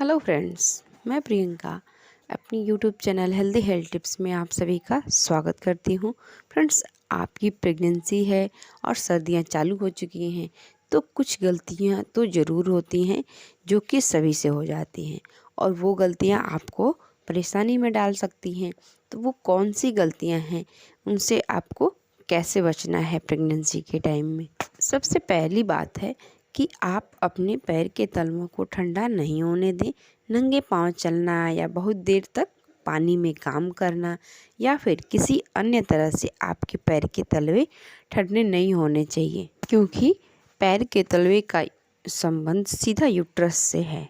Hello friends, मैं प्रियंका अपनी YouTube channel healthy health tips में आप सभी का स्वागत करती हूँ। फ्रेंड्स, आपकी प्रेगनेंसी है और सर्दियाँ चालू हो चुकी हैं तो कुछ गलतियाँ तो ज़रूर होती हैं जो कि सभी से हो जाती हैं और वो गलतियाँ आपको परेशानी में डाल सकती हैं। तो वो कौन सी गलतियाँ हैं, उनसे आपको कैसे बचना है प्रेगनेंसी के टाइम में। सबसे पहली बात है कि आप अपने पैर के तलवों को ठंडा नहीं होने दें। नंगे पाँव चलना या बहुत देर तक पानी में काम करना या फिर किसी अन्य तरह से आपके पैर के तलवे ठंडे नहीं होने चाहिए, क्योंकि पैर के तलवे का संबंध सीधा यूट्रस से है।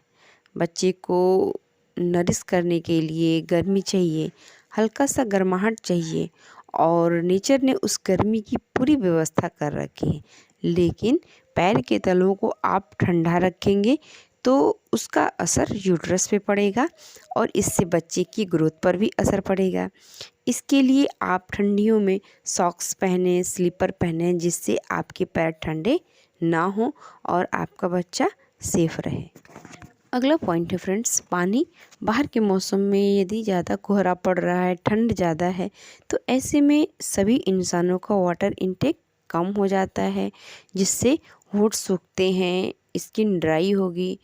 बच्चे को नरिश करने के लिए गर्मी चाहिए, हल्का सा गर्माहट चाहिए और नेचर ने उस गर्मी की पूरी व्यवस्था कर रखी है। लेकिन पैर के तलवों को आप ठंडा रखेंगे तो उसका असर यूट्रस पे पड़ेगा और इससे बच्चे की ग्रोथ पर भी असर पड़ेगा। इसके लिए आप ठंडियों में सॉक्स पहने, स्लीपर पहने, जिससे आपके पैर ठंडे ना हो और आपका बच्चा सेफ रहे। अगला पॉइंट है फ्रेंड्स, पानी। बाहर के मौसम में यदि ज़्यादा कोहरा पड़ रहा है, ठंड ज़्यादा है, तो ऐसे में सभी इंसानों का वाटर इनटेक कम हो जाता है, जिससे होंठ सूखते हैं, स्किन ड्राई होगी।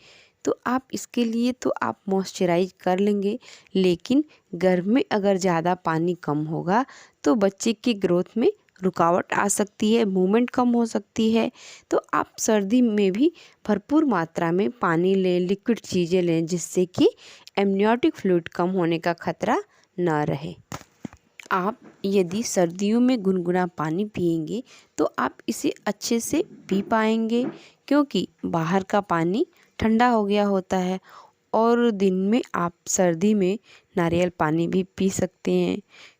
तो आप इसके लिए तो आप मॉइस्चराइज कर लेंगे, लेकिन गर्म में अगर ज़्यादा पानी कम होगा तो बच्चे की ग्रोथ में रुकावट आ सकती है, मूवमेंट कम हो सकती है। तो आप सर्दी में भी भरपूर मात्रा में पानी लें, लिक्विड चीज़ें लें, जिससे कि एमनियोटिक फ्लूइड कम होने का खतरा ना रहे। आप यदि सर्दियों में गुनगुना पानी पिएंगे तो आप इसे अच्छे से पी पाएंगे, क्योंकि बाहर का पानी ठंडा हो गया होता है। और दिन में आप सर्दी में नारियल पानी भी पी सकते हैं,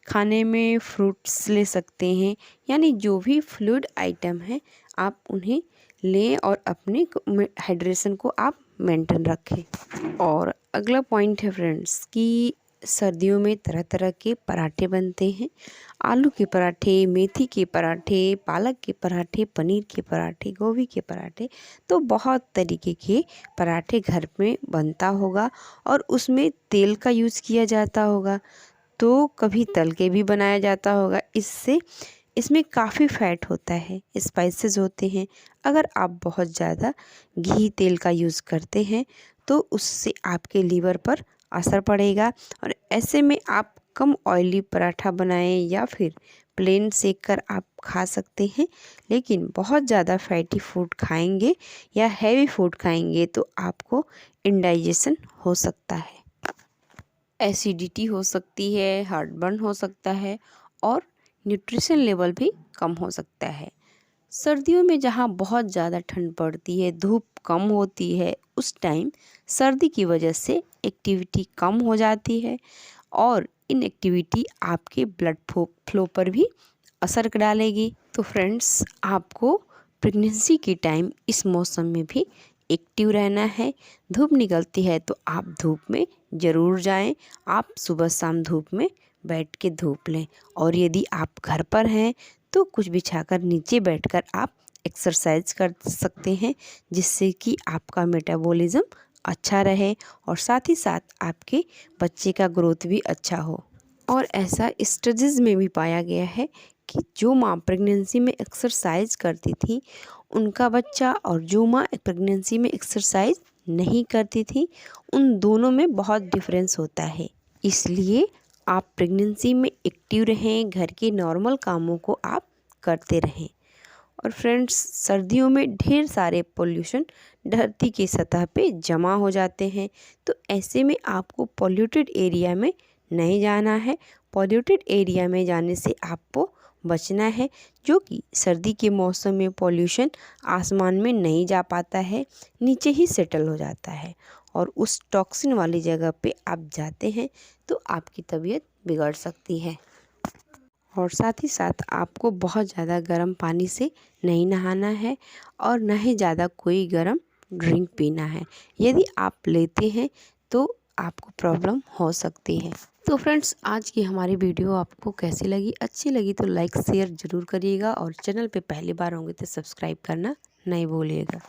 खाने में फ्रूट्स ले सकते हैं, यानी जो भी फ्लूइड आइटम है आप उन्हें लें और अपने हाइड्रेशन को आप मेंटेन रखें। और अगला पॉइंट है फ्रेंड्स कि सर्दियों में तरह तरह के पराठे बनते हैं। आलू के पराठे, मेथी के पराठे, पालक के पराठे, पनीर के पराठे, गोभी के पराठे, तो बहुत तरीके के पराठे घर में बनता होगा और उसमें तेल का यूज़ किया जाता होगा, तो कभी तल के भी बनाया जाता होगा। इसमें काफ़ी फैट होता है, स्पाइसेस होते हैं। अगर आप बहुत ज़्यादा घी तेल का यूज़ करते हैं तो उससे आपके लीवर पर असर पड़ेगा और ऐसे में आप कम ऑयली पराठा बनाएं या फिर प्लेन सेक कर आप खा सकते हैं। लेकिन बहुत ज़्यादा फैटी फूड खाएंगे या हैवी फूड खाएंगे तो आपको इंडाइजेशन हो सकता है, एसिडिटी हो सकती है, हार्टबर्न हो सकता है और न्यूट्रिशन लेवल भी कम हो सकता है। सर्दियों में जहाँ बहुत ज़्यादा ठंड पड़ती है, धूप कम होती है, उस टाइम सर्दी की वजह से एक्टिविटी कम हो जाती है और इनएक्टिविटी आपके ब्लड फ्लो पर भी असर डालेगी। तो फ्रेंड्स, आपको प्रेगनेंसी के टाइम इस मौसम में भी एक्टिव रहना है। धूप निकलती है तो आप धूप में ज़रूर जाएं। आप सुबह शाम धूप में बैठ के धूप लें और यदि आप घर पर हैं तो कुछ बिछाकर नीचे बैठकर आप एक्सरसाइज कर सकते हैं, जिससे कि आपका मेटाबॉलिज्म अच्छा रहे और साथ ही साथ आपके बच्चे का ग्रोथ भी अच्छा हो। और ऐसा स्टडीज़ में भी पाया गया है कि जो माँ प्रेगनेंसी में एक्सरसाइज करती थी उनका बच्चा, और जो माँ प्रेगनेंसी में एक्सरसाइज नहीं करती थी, उन दोनों में बहुत डिफरेंस होता है। इसलिए आप प्रेगनेंसी में एक्टिव रहें, घर के नॉर्मल कामों को आप करते रहें। और फ्रेंड्स, सर्दियों में ढेर सारे पोल्यूशन धरती की सतह पे जमा हो जाते हैं, तो ऐसे में आपको पॉल्यूटेड एरिया में नहीं जाना है। पॉल्यूटेड एरिया में जाने से आपको बचना है, जो कि सर्दी के मौसम में पॉल्यूशन आसमान में नहीं जा पाता है, नीचे ही सेटल हो जाता है और उस टॉक्सिन वाली जगह पे आप जाते हैं तो आपकी तबीयत बिगड़ सकती है। और साथ ही साथ आपको बहुत ज़्यादा गर्म पानी से नहीं नहाना है और ना ही ज़्यादा कोई गर्म ड्रिंक पीना है। यदि आप लेते हैं तो आपको प्रॉब्लम हो सकती है। तो फ्रेंड्स, आज की हमारी वीडियो आपको कैसी लगी? अच्छी लगी तो लाइक शेयर ज़रूर करिएगा और चैनल पे पहली बार होंगे तो सब्सक्राइब करना नहीं भूलिएगा।